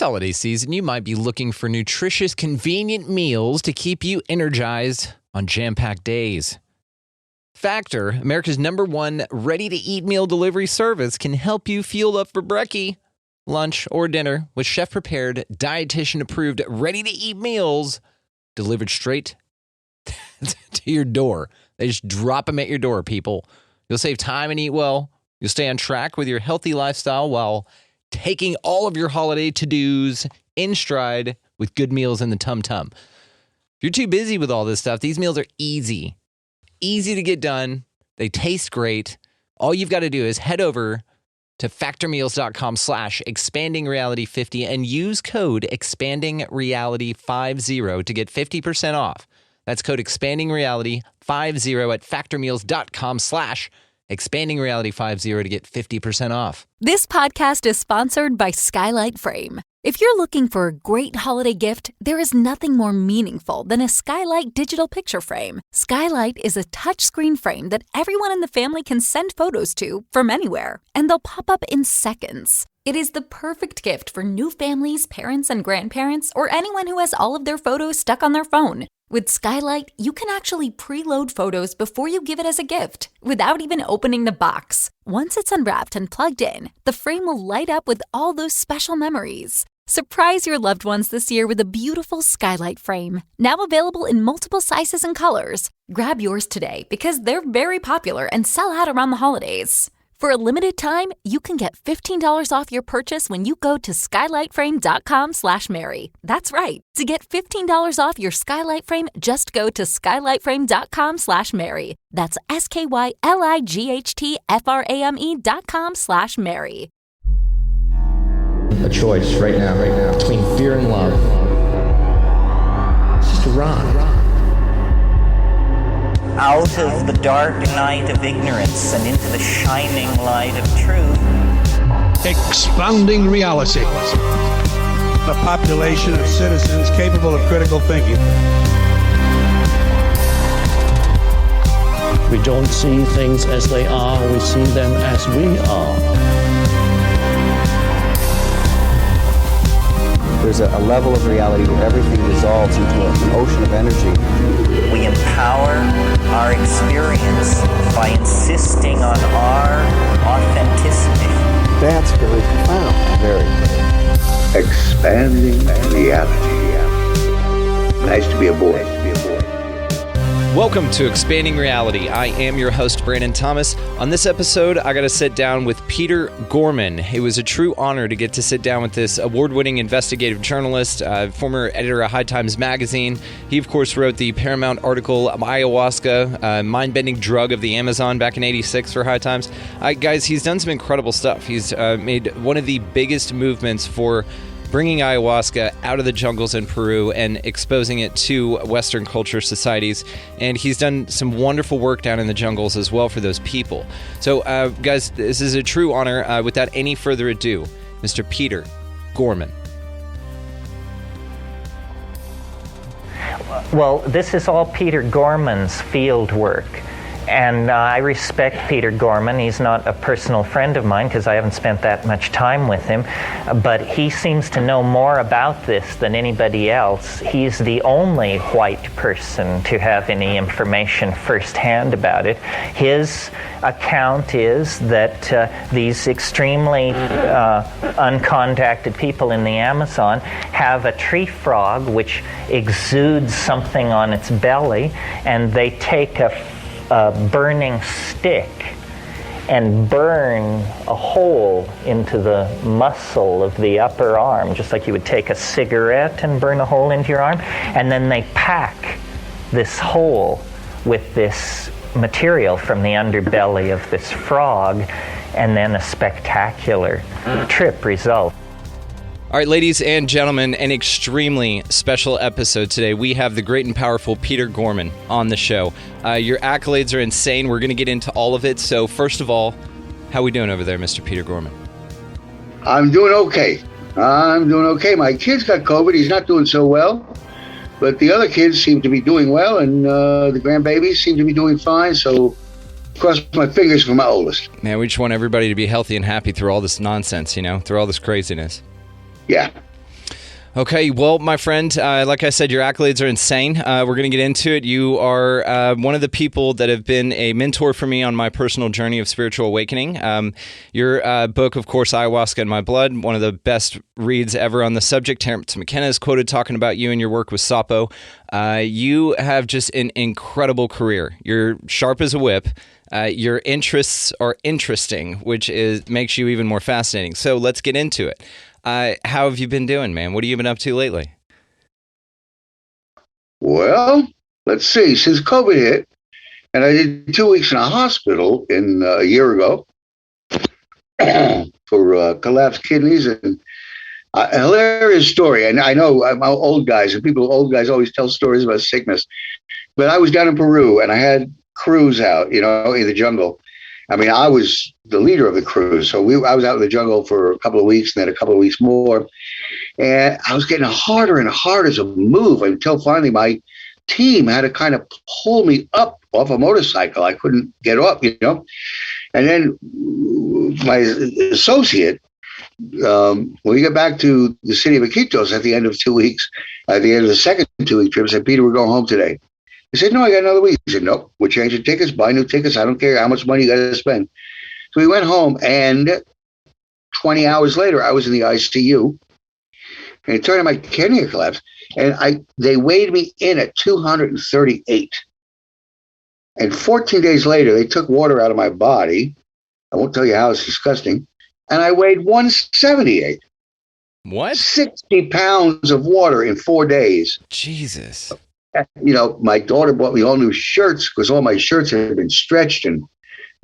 holiday season, you might be looking for nutritious, convenient meals to keep you energized on jam-packed days. Factor, America's #1 ready-to-eat meal delivery service, can help you fuel up for brekkie, lunch, or dinner with chef-prepared, dietitian-approved, ready-to-eat meals delivered straight to your door. They just drop them at your door, people. You'll save time and eat well. You'll stay on track with your healthy lifestyle while taking all of your holiday to-dos in stride with good meals in the tum-tum. If you're too busy with all this stuff, these meals are easy to get done. They taste great. All you've got to do is head over to factormeals.com/expandingreality50 and use code expandingreality50 to get 50% off. That's code expandingreality50 at factormeals.com/expandingreality50 to get 50% off. This podcast is sponsored by Skylight Frame. If you're looking for a great holiday gift, there is nothing more meaningful than a Skylight digital picture frame. Skylight is a touchscreen frame that everyone in the family can send photos to from anywhere, and they'll pop up in seconds. It is the perfect gift for new families, parents, and grandparents, or anyone who has all of their photos stuck on their phone. With Skylight, you can actually preload photos before you give it as a gift, without even opening the box. Once it's unwrapped and plugged in, the frame will light up with all those special memories. Surprise your loved ones this year with a beautiful Skylight frame, now available in multiple sizes and colors. Grab yours today because they're very popular and sell out around the holidays. For a limited time, you can get $15 off your purchase when you go to skylightframe.com/Mary. That's right. To get $15 off your Skylight frame, just go to skylightframe.com/Mary. That's SKYLIGHTFRAME.com/Mary. A choice right now, between fear and love. It's just a rock. Out of the dark night of ignorance and into the shining light of truth. Expanding reality. A population of citizens capable of critical thinking. We don't see things as they are, we see them as we are. There's a level of reality where everything dissolves into an ocean of energy. We empower our experience by insisting on our authenticity. That's very profound. Very. Expanding reality. Nice to be aboard. Welcome to Expanding Reality. I am your host, Brandon Thomas. On this episode, I got to sit down with Peter Gorman. It was a true honor to get to sit down with this award-winning investigative journalist, former editor of High Times Magazine. He, of course, wrote the Paramount article, Ayahuasca, mind-bending drug of the Amazon back in '86 for High Times. Guys, he's done some incredible stuff. He's made one of the biggest movements for bringing ayahuasca out of the jungles in Peru and exposing it to Western culture societies. And he's done some wonderful work down in the jungles as well for those people. So, guys, this is a true honor. Without any further ado, Mr. Peter Gorman. Well, this is all Peter Gorman's field work. And I respect Peter Gorman. He's not a personal friend of mine because I haven't spent that much time with him. But he seems to know more about this than anybody else. He's the only white person to have any information firsthand about it. His account is that these extremely uncontacted people in the Amazon have a tree frog which exudes something on its belly, and they take a burning stick and burn a hole into the muscle of the upper arm, just like you would take a cigarette and burn a hole into your arm, and then they pack this hole with this material from the underbelly of this frog, and then a spectacular trip results. All right, ladies and gentlemen, an extremely special episode today. We have the great and powerful Peter Gorman on the show. Your accolades are insane. We're going to get into all of it. So first of all, how are we doing over there, Mr. Peter Gorman? I'm doing okay. My kid's got COVID. He's not doing so well. But the other kids seem to be doing well, and the grandbabies seem to be doing fine. So cross my fingers for my oldest. Man, we just want everybody to be healthy and happy through all this nonsense, through all this craziness. Yeah. Okay, well, my friend, like I said, your accolades are insane. We're going to get into it. You are one of the people that have been a mentor for me on my personal journey of spiritual awakening. Your book, of course, Ayahuasca in My Blood, one of the best reads ever on the subject. Terrence McKenna is quoted talking about you and your work with Sapo. You have just an incredible career. You're sharp as a whip. Your interests are interesting, which makes you even more fascinating. So let's get into it. How have you been doing, man? What have you been up to lately? Well, let's see. Since COVID hit, and I did 2 weeks in a hospital a year ago for collapsed kidneys, and a hilarious story. And I know I'm old guys, and old guys always tell stories about sickness. But I was down in Peru, and I had crews out, in the jungle. I mean, I was the leader of the crews. So I was out in the jungle for a couple of weeks and then a couple of weeks more. And I was getting harder and harder to move until finally my team had to kind of pull me up off a motorcycle. I couldn't get up, And then my associate, when we got back to the city of Iquitos at the end of 2 weeks, at the end of the second 2-week trip, I said, Peter, we're going home today. He said, no, I got another week. He said, nope, we're changing tickets, buy new tickets. I don't care how much money you got to spend. So we went home, and 20 hours later, I was in the ICU, and it turned out my kidney had collapsed, and they weighed me in at 238. And 14 days later, they took water out of my body. I won't tell you how, it's disgusting. And I weighed 178. What? 60 pounds of water in 4 days. Jesus. My daughter bought me all new shirts because all my shirts had been stretched. And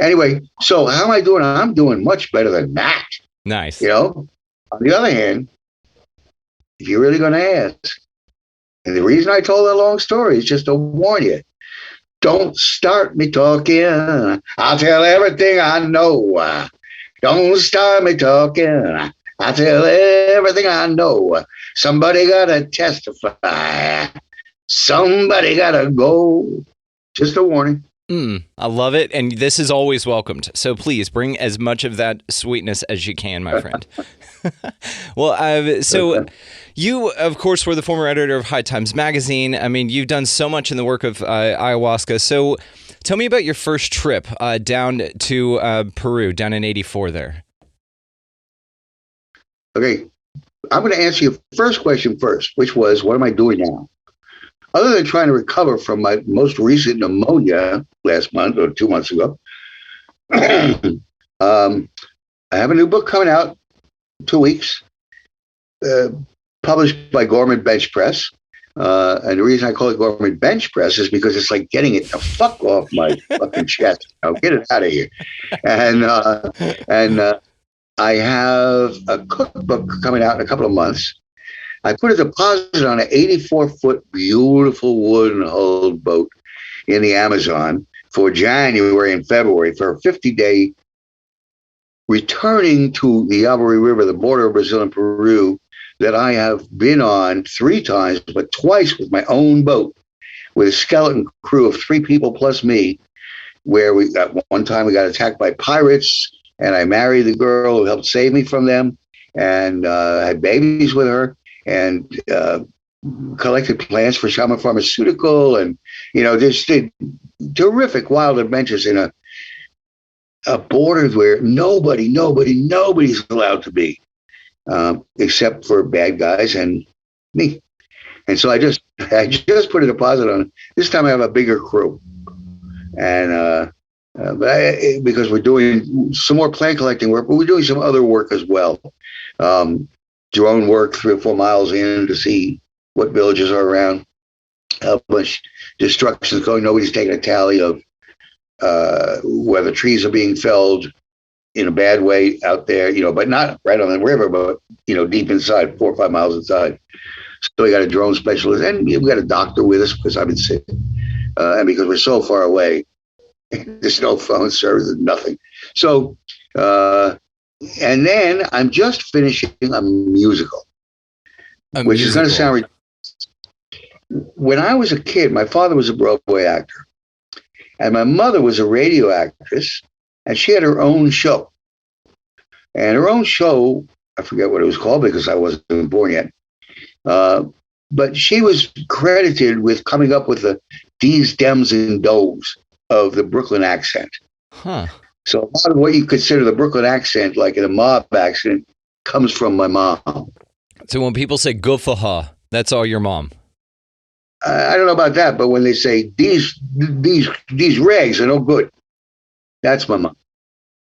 anyway, so how am I doing? I'm doing much better than that. Nice. On the other hand, if you're really going to ask, and the reason I told that long story is just to warn you, don't start me talking. I'll tell everything I know. Don't start me talking. I'll tell everything I know. Somebody got to testify. Somebody gotta go. Just a warning. I love it. And this is always welcomed. So please bring as much of that sweetness as you can, my friend. Well, so you, of course, were the former editor of High Times Magazine. I mean, you've done so much in the work of ayahuasca. So tell me about your first trip down to Peru, down in 84 there. Okay. I'm going to answer your first question first, which was, what am I doing now? Other than trying to recover from my most recent pneumonia last month or 2 months ago, I have a new book coming out in 2 weeks, published by Gorman Bench Press. And the reason I call it Gorman Bench Press is because it's like getting it the fuck off my fucking chest. I'll get it out of here. And I have a cookbook coming out in a couple of months. I put a deposit on an 84-foot beautiful wooden-hulled boat in the Amazon for January and February for a 50-day returning to the Yavari River, the border of Brazil and Peru, that I have been on 3 times, but twice with my own boat, with a skeleton crew of 3 people plus me, where at one time we got attacked by pirates, and I married the girl who helped save me from them, and had babies with her, and collected plants for Shaman Pharmaceutical, and just did terrific wild adventures in a border where nobody's allowed to be, except for bad guys and me. And so I just put a deposit on it. This time I have a bigger crew, and because we're doing some more plant collecting work, but we're doing some other work as well. Drone work 3 or 4 miles in to see what villages are around. A bunch destruction is going. Nobody's taking a tally of where the trees are being felled in a bad way out there, but not right on the river, but deep inside, 4 or 5 miles inside. So we got a drone specialist, and we got a doctor with us because I've been sick, and because we're so far away, there's no phone service, nothing. So. And then I'm just finishing a musical, which is going to sound ridiculous. When I was a kid, my father was a Broadway actor, and my mother was a radio actress, and she had her own show. And her own show, I forget what it was called because I wasn't born yet, But she was credited with coming up with the D's, Dems, and Does of the Brooklyn accent. Huh. So a lot of what you consider the Brooklyn accent, like in a mob accent, comes from my mom. So when people say "goofaha," that's all your mom. I don't know about that, but when they say these rags are no good, that's my mom.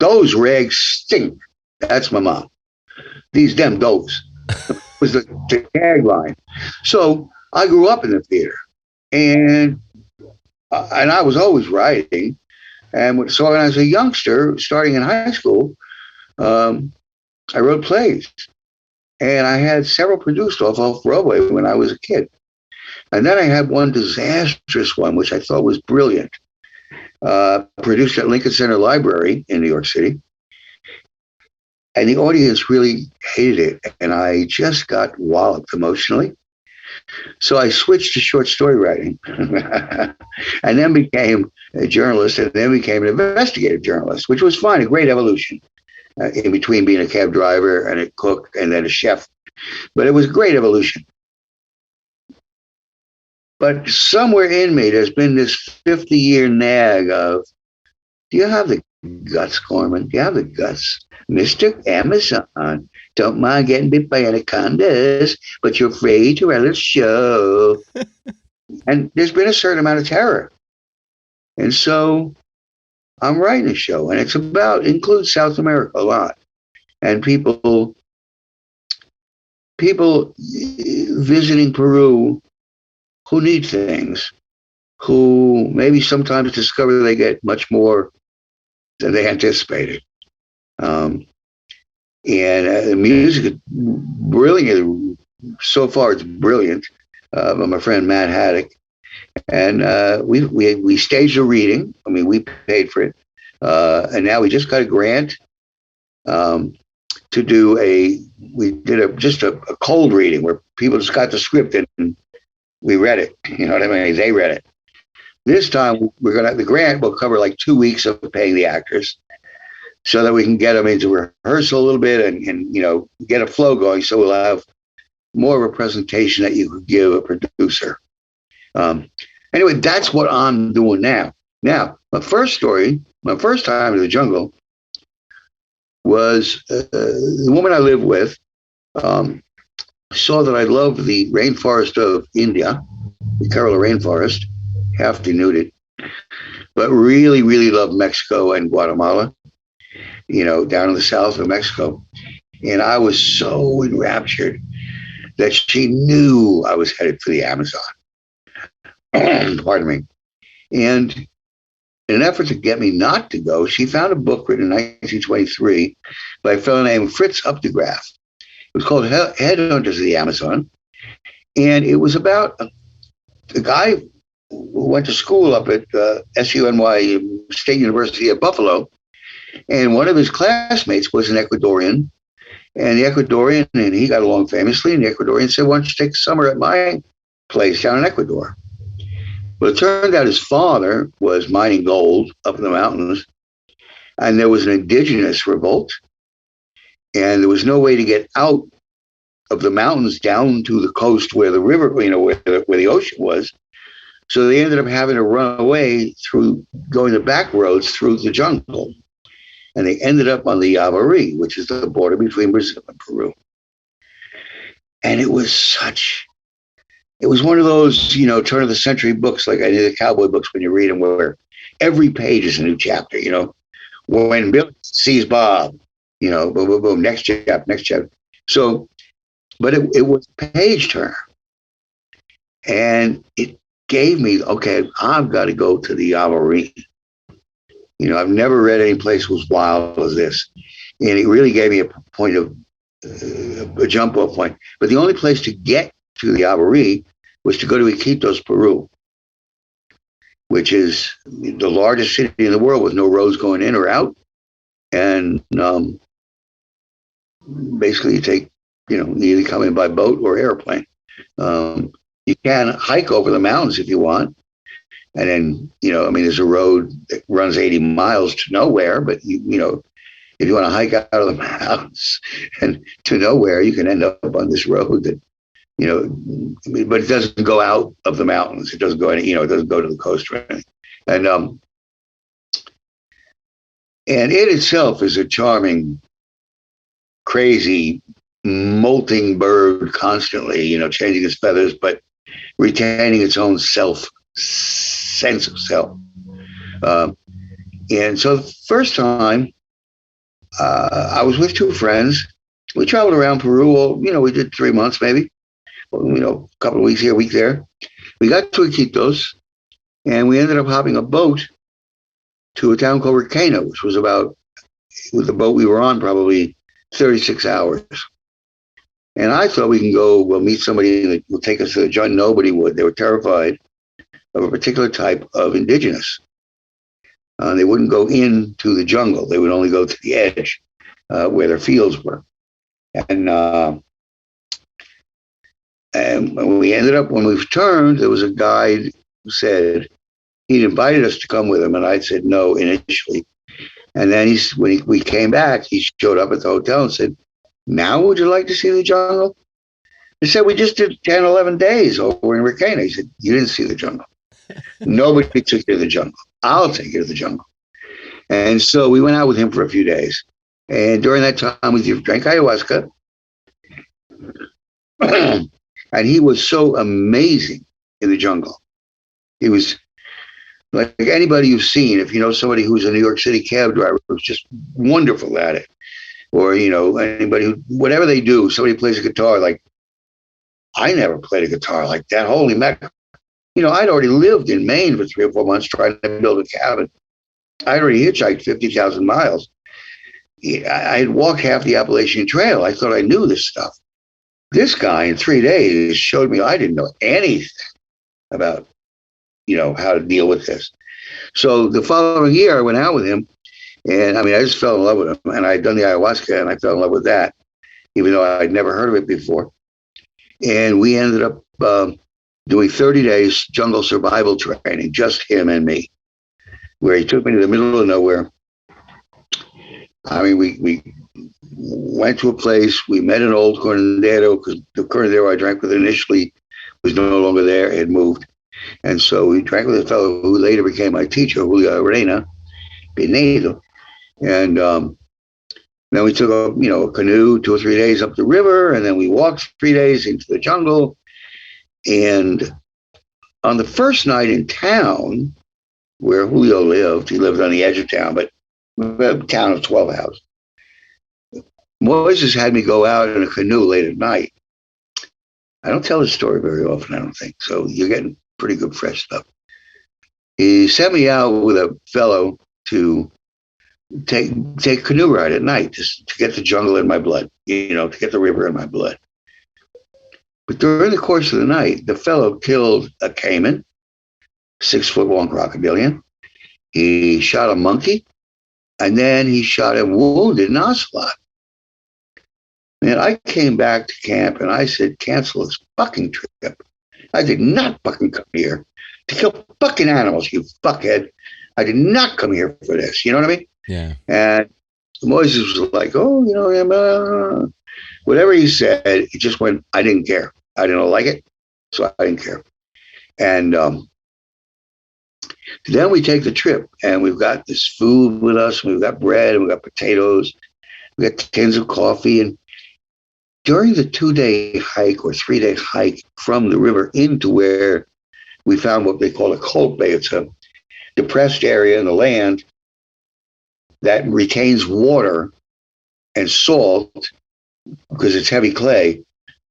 Those rags stink. That's my mom. These them those was the tagline. So I grew up in the theater, and I was always writing. And so when I was a youngster, starting in high school, I wrote plays, and I had several produced off Broadway when I was a kid. And then I had one disastrous one, which I thought was brilliant, produced at Lincoln Center Library in New York City. And the audience really hated it, and I just got walloped emotionally. So I switched to short story writing and then became a journalist, and then became an investigative journalist, which was fine, a great evolution in between being a cab driver and a cook and then a chef. But it was a great evolution. But somewhere in me, there's been this 50-year nag of, do you have the guts, Gorman? Do you have the guts? Mr. Amazon, don't mind getting bit by anacondas, but you're afraid to write a show. And there's been a certain amount of terror. And so I'm writing a show, and includes South America a lot. And people visiting Peru who need things, who maybe sometimes discover they get much more than they anticipated. And the music is brilliant. So far, it's brilliant. By my friend Matt Haddock, and we staged a reading. I mean, we paid for it, and now we just got a grant to do a cold reading where people just got the script and we read it. You know what I mean? They read it. This time the grant will cover like 2 weeks of paying the actors, so that we can get them into rehearsal a little bit and get a flow going. So we'll have more of a presentation that you could give a producer. Anyway, that's what I'm doing now. Now, my first time in the jungle was the woman I live with saw that I loved the rainforest of India, the Kerala rainforest, half denuded, but really, really loved Mexico and Guatemala, down in the south of Mexico. And I was so enraptured that she knew I was headed for the Amazon. Pardon me. And in an effort to get me not to go, she found a book written in 1923 by a fellow named Fritz Updegraff. It was called Headhunters of the Amazon. And it was about a guy who went to school up at SUNY, State University at Buffalo. And one of his classmates was an Ecuadorian. And the Ecuadorian, and he got along famously, and the Ecuadorian said, why don't you take the summer at my place down in Ecuador? Well, it turned out his father was mining gold up in the mountains, and there was an indigenous revolt, and there was no way to get out of the mountains down to the coast where the river, where the ocean was. So they ended up having to run away through going the back roads through the jungle. And they ended up on the Yavari, which is the border between Brazil and Peru. And it was one of those, turn of the century books, like I did the cowboy books when you read them, where every page is a new chapter, When Billy sees Bob, boom, boom, boom, next chapter. So, but it was a page turner. And it gave me, okay, I've got to go to the Yavari. I've never read any place as wild as this. And it really gave me a point of a jump off point. But the only place to get to the Yavari was to go to Iquitos, Peru, which is the largest city in the world with no roads going in or out. And basically you take, you either come in by boat or airplane. You can hike over the mountains if you want. And then, there's a road that runs 80 miles to nowhere, but if you want to hike out of the mountains and to nowhere, you can end up on this road that you know, but it doesn't go out of the mountains. It doesn't go any, it doesn't go to the coast or anything. And it itself is a charming, crazy, molting bird constantly, changing its feathers, but retaining its own sense of self. And so the first time I was with two friends. We traveled around Peru. We did 3 months maybe. A couple of weeks here, a week there. We got to Iquitos, and we ended up hopping a boat to a town called Requena, which was about, with the boat we were on, probably 36 hours. And I thought we can go, meet somebody that will take us to the jungle. Nobody would. They were terrified of a particular type of indigenous. They wouldn't go into the jungle. They would only go to the edge where their fields were. And when we ended up, when we returned, there was a guide who said he'd invited us to come with him, and I said no initially. And then when we came back, he showed up at the hotel and said, "Now would you like to see the jungle?" I said, "We just did 10, 11 days over in Requena." He said, "You didn't see the jungle. Nobody took you to the jungle. I'll take you to the jungle." And so we went out with him for a few days. And during that time, we drank ayahuasca. And he was so amazing in the jungle. He was like anybody you've seen. If you know somebody who's a New York City cab driver who's just wonderful at it, or, anybody who, whatever they do, somebody plays a guitar, like, I never played a guitar like that. Holy mackerel. I'd already lived in Maine for 3 or 4 months trying to build a cabin. I'd already hitchhiked 50,000 miles. I had walked half the Appalachian Trail. I thought I knew this stuff. This guy in 3 days showed me I didn't know anything about, how to deal with this. So the following year, I went out with him, and I just fell in love with him. And I'd done the ayahuasca, and I fell in love with that, even though I'd never heard of it before. And we ended up doing 30 days jungle survival training, just him and me, where he took me to the middle of nowhere. We went to a place, we met an old curandero, because the curandero I drank with initially was no longer there, had moved. And so we drank with a fellow who later became my teacher, Julio Arena Pinedo. And then we took a canoe 2 or 3 days up the river, and then we walked 3 days into the jungle. And on the first night in town, where Julio lived, he lived on the edge of town, but a town of 12 houses. Moises had me go out in a canoe late at night. I don't tell this story very often, I don't think. So you're getting pretty good fresh stuff. He sent me out with a fellow to take a canoe ride at night, just to get the jungle in my blood, to get the river in my blood. But during the course of the night, the fellow killed a caiman, 6-foot-long crocodilian. He shot a monkey, and then he shot and wounded an ocelot. And I came back to camp, and I said, "Cancel this fucking trip. I did not fucking come here to kill fucking animals, you fuckhead. I did not come here for this." You know what I mean? Yeah. And Moises was like, whatever he said, it just went, I didn't care. I didn't like it, so I didn't care. And then we take the trip, and we've got this food with us. We've got bread, and we've got potatoes. We got tins of coffee. And during the 2-day hike or 3-day hike from the river into where we found what they call a cold bay, it's a depressed area in the land that retains water and salt, because it's heavy clay,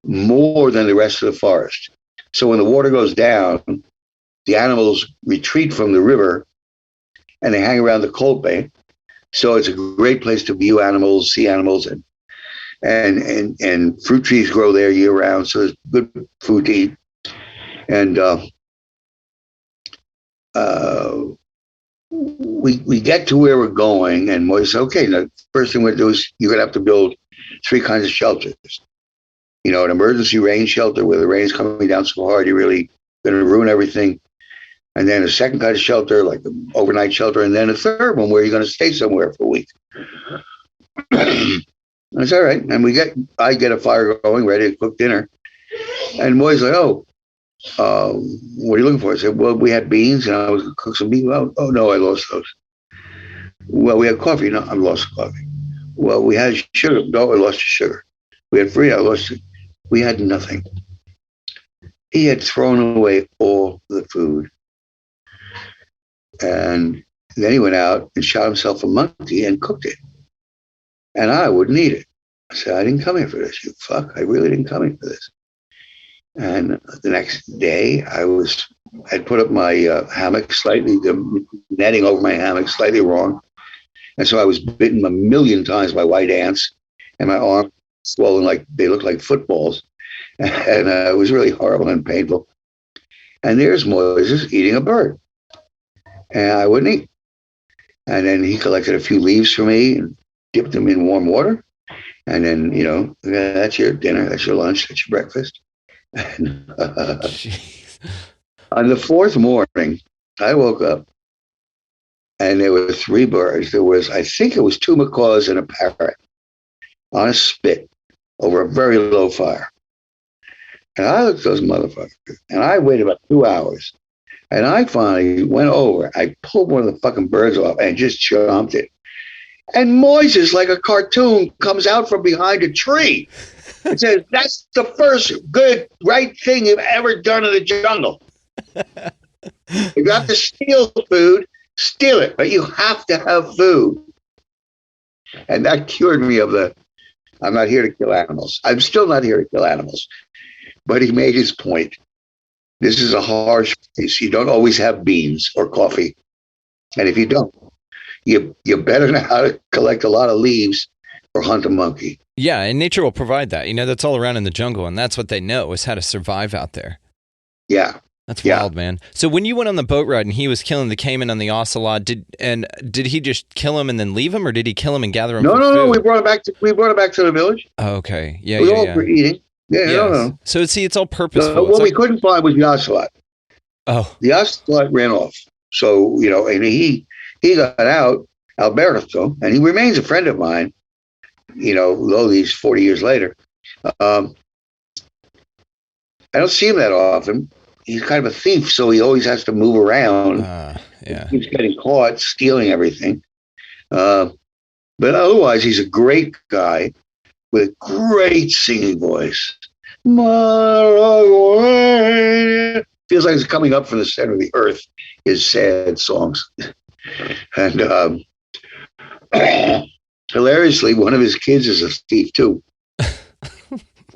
more than the rest of the forest. So when the water goes down, the animals retreat from the river and they hang around the cold bay. So it's a great place to view animals, see animals, and fruit trees grow there year round. So there's good food to eat. And we get to where we're going, and Moise said, "Okay, the first thing we're going to do is you're going to have to build 3 kinds of shelters. An emergency rain shelter where the rain's coming down so hard you're really going to ruin everything. And then a second kind of shelter, like an overnight shelter, and then a third one where you're going to stay somewhere for a week." That's all right. And I get a fire going, ready to cook dinner. And Moy's like, what are you looking for? I said, well, we had beans, and I was going to cook some beans. Oh, no, I lost those. Well, we had coffee. No, I lost the coffee. Well, we had sugar. No, I lost the sugar. We had free. I lost it. We had nothing. He had thrown away all the food. And then he went out and shot himself a monkey and cooked it. And I wouldn't eat it. I said, I didn't come here for this. You fuck. I really didn't come here for this. And the next day, I'd put up my hammock slightly, the netting over my hammock slightly wrong. And so I was bitten a million times by white ants, and my arms swollen like they looked like footballs. And it was really horrible and painful. And there's Moses eating a bird. And I wouldn't eat. And then he collected a few leaves for me and dipped them in warm water. And then, that's your dinner, that's your lunch, that's your breakfast. And, on the fourth morning, I woke up and there were 3 birds. There was, I think it was 2 macaws and a parrot on a spit over a very low fire. And I looked at those motherfuckers, and I waited about 2 hours. And I finally went over. I pulled one of the fucking birds off and just chomped it. And Moises, like a cartoon, comes out from behind a tree and says, that's the first good, right thing you've ever done in the jungle. You got to steal food, steal it, but you have to have food. And that cured me of I'm not here to kill animals. I'm still not here to kill animals. But he made his point. This is a harsh place. You don't always have beans or coffee. And if you don't, you better know how to collect a lot of leaves or hunt a monkey. Yeah, and nature will provide that. That's all around in the jungle, and that's what they know, is how to survive out there. Yeah. That's wild, man. So when you went on the boat ride and he was killing the caiman on the ocelot, did he just kill him and then leave him, or did he kill him and gather him? No. We brought him back to the village. Oh, okay. Yeah, we all were eating. Yeah, yes. No. So it's all purposeful. What we couldn't find was the ocelot. Oh. The ocelot ran off. So, and he got out, Alberto, and he remains a friend of mine, though he's 40 years later. I don't see him that often. He's kind of a thief, so he always has to move around. Yeah. He's getting caught stealing everything. But otherwise, he's a great guy with a great singing voice. Feels like it's coming up from the center of the earth, his sad songs. And hilariously, one of his kids is a thief, too.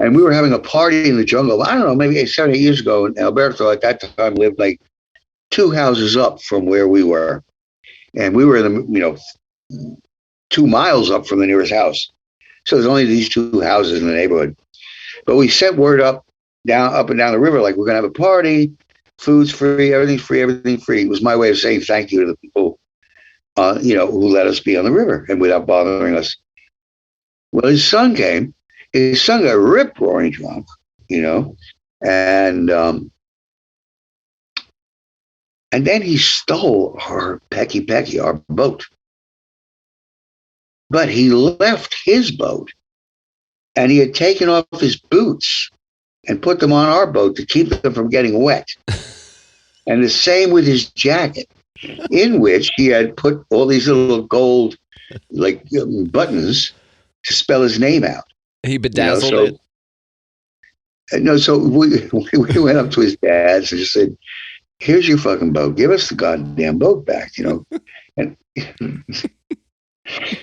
And we were having a party in the jungle, I don't know, maybe 7 or 8 years ago. And Alberto at that time lived like 2 houses up from where we were. And we were in the, 2 miles up from the nearest house. So there's only these 2 houses in the neighborhood. But we sent word up and down the river, like, we're going to have a party, food's free, everything's free, everything free. It was my way of saying thank you to the people, who let us be on the river and without bothering us. Well, his son came. His son got rip-roaring drunk, and then he stole our Pecky, our boat. But he left his boat, and he had taken off his boots and put them on our boat to keep them from getting wet. And the same with his jacket, in which he had put all these little gold, buttons to spell his name out. He bedazzled it. No, so we went up to his dad's and just said, here's your fucking boat. Give us the goddamn boat back, And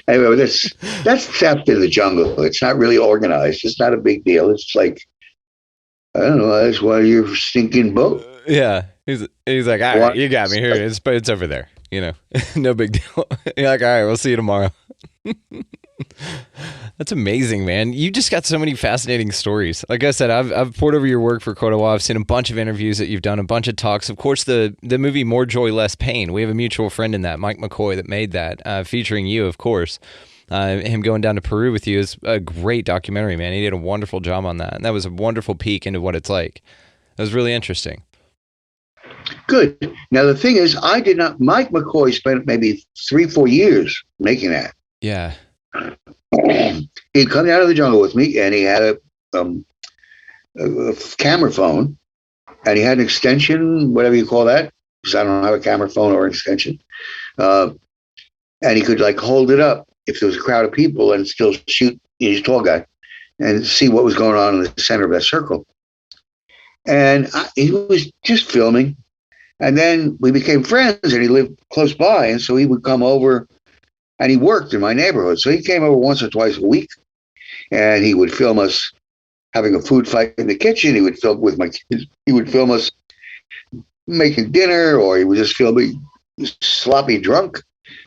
anyway, that's theft in the jungle. It's not really organized. It's not a big deal. It's like, I don't know, that's why your stinking boat. Yeah. He's like, all right, you got me here. It's over there, no big deal. You're like, all right, we'll see you tomorrow. That's amazing, man. You just got so many fascinating stories. Like I said, I've poured over your work for quite a while. I've seen a bunch of interviews that you've done, a bunch of talks. Of course, the movie More Joy, Less Pain. We have a mutual friend in that, Mike McCoy, that made that, featuring you, of course. Him going down to Peru with you is a great documentary, man. He did a wonderful job on that. And that was a wonderful peek into what it's like. It was really interesting. Good. Now, the thing is, Mike McCoy spent maybe 3-4 years making that. Yeah. He'd come out of the jungle with me, and he had a camera phone, and he had an extension, whatever you call that, because I don't have a camera phone or an extension. And he could like hold it up if there was a crowd of people and still shoot. He's a tall guy, and see what was going on in the center of that circle. And he was just filming. And then we became friends, and he lived close by. And so he would come over, and he worked in my neighborhood. So he came over once or twice a week, and he would film us having a food fight in the kitchen. He would film with my kids. He would film us making dinner, or he would just film me sloppy drunk.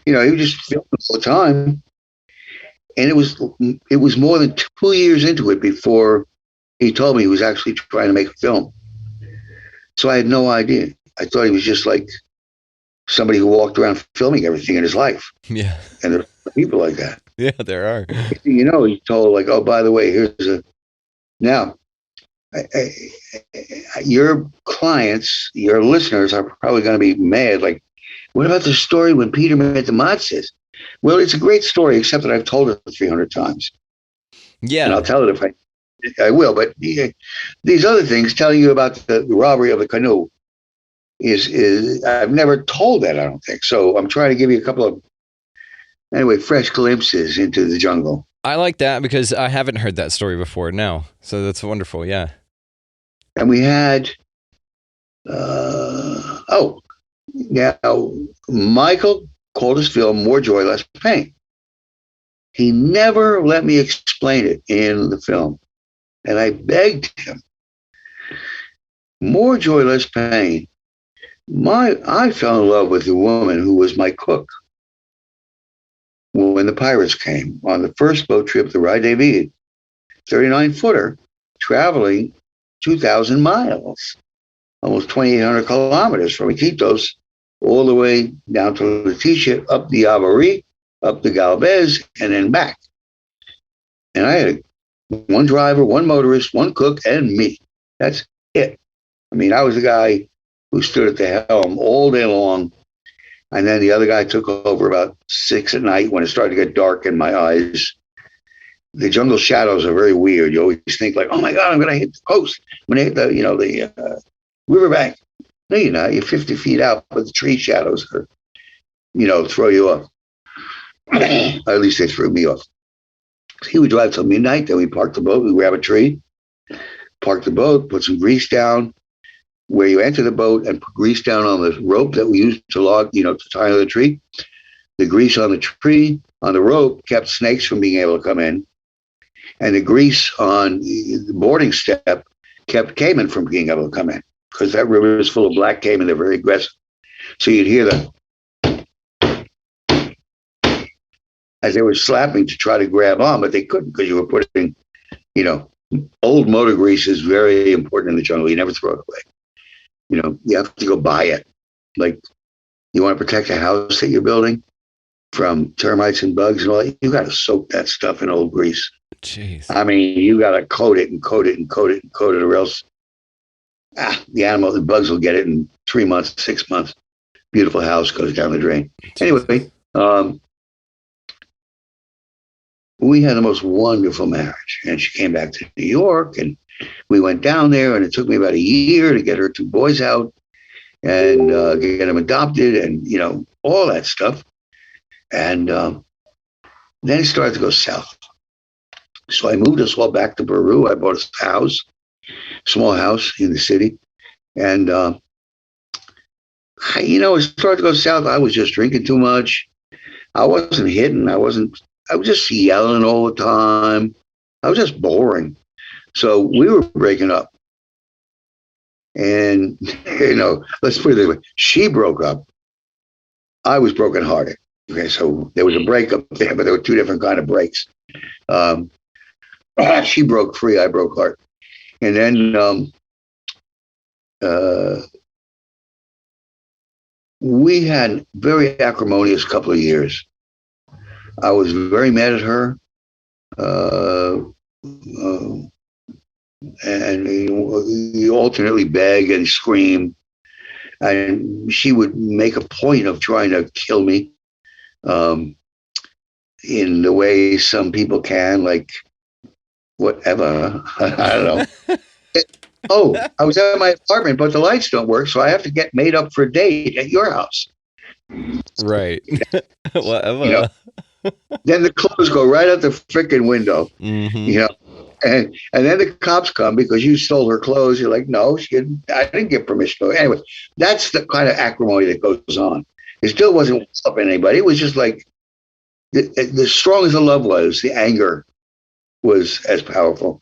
He would just film all the time. And it was more than 2 years into it before he told me he was actually trying to make a film. So I had no idea. I thought he was just like somebody who walked around filming everything in his life. Yeah. And there are people like that. Yeah, there are. He told like, oh, by the way, now, your clients, your listeners are probably going to be mad. Like, what about the story when Peter met the Matzes? Well, it's a great story, except that I've told it 300 times. Yeah. And I'll tell it if I will. But these other things, telling you about the robbery of the canoe, is I've never told that, I don't think. So I'm trying to give you a couple of, fresh glimpses into the jungle. I like that because I haven't heard that story before now. So that's wonderful. Yeah. And we had, now Michael called his film More Joy, Less Pain. He never let me explain it in the film. And I begged him. More Joy, Less Pain. I fell in love with the woman who was my cook when the pirates came on the first boat trip, the Rye David, 39-footer, traveling 2,000 miles, almost 2,800 kilometers from Iquitos all the way down to Leticia, up the Avarí, up the Galvez, and then back. And I had one driver, one motorist, one cook, and me. That's it. I mean, I was the guy who stood at the helm all day long. And then the other guy took over about 6 at night when it started to get dark in my eyes. The jungle shadows are very weird. You always think like, oh my God, I'm going to hit the coast. I'm going to hit the riverbank. No, you're not. You're 50 feet out, but the tree shadows are, throw you off. At least they threw me off. So he would drive till midnight. Then we park the boat. We grab a tree, park the boat, put some grease down where you enter the boat, and put grease down on the rope that we used to log, to tie to the tree. The grease on the tree, on the rope, kept snakes from being able to come in. And the grease on the boarding step kept caiman from being able to come in, because that river is full of black caiman. They're very aggressive. So you'd hear them as they were slapping to try to grab on, but they couldn't because you were putting, old motor grease is very important in the jungle. You never throw it away. You have to go buy it. Like, you want to protect a house that you're building from termites and bugs and all that, you got to soak that stuff in old grease. Jeez. I mean, you got to coat it and coat it and coat it and coat it, or else the bugs will get it in 3 months, 6 months. Beautiful house goes down the drain. Jesus. Anyway, we had the most wonderful marriage, and she came back to New York, and we went down there, and it took me about a year to get her 2 boys out and get them adopted and, all that stuff. And then it started to go south. So I moved us all back to Peru. I bought a house, small house in the city. And, it started to go south. I was just drinking too much. I wasn't hitting. I was just yelling all the time. I was just boring. So we were breaking up. And, let's put it this way. She broke up. I was brokenhearted. Okay, so there was a breakup there, but there were 2 different kind of breaks. She broke free. I broke heart. And then we had very acrimonious couple of years. I was very mad at her. And you alternately beg and scream, and she would make a point of trying to kill me in the way some people can, like whatever. I don't know. Oh, I was at my apartment, but the lights don't work, so I have to get made up for a date at your house. Right. You know, then the clothes go right out the freaking window. You know, and then the cops come because you stole her clothes. You're like, no, I didn't get permission. Anyway, that's the kind of acrimony that goes on. It still wasn't helping anybody. It was just like the strong as the love was, the anger was as powerful.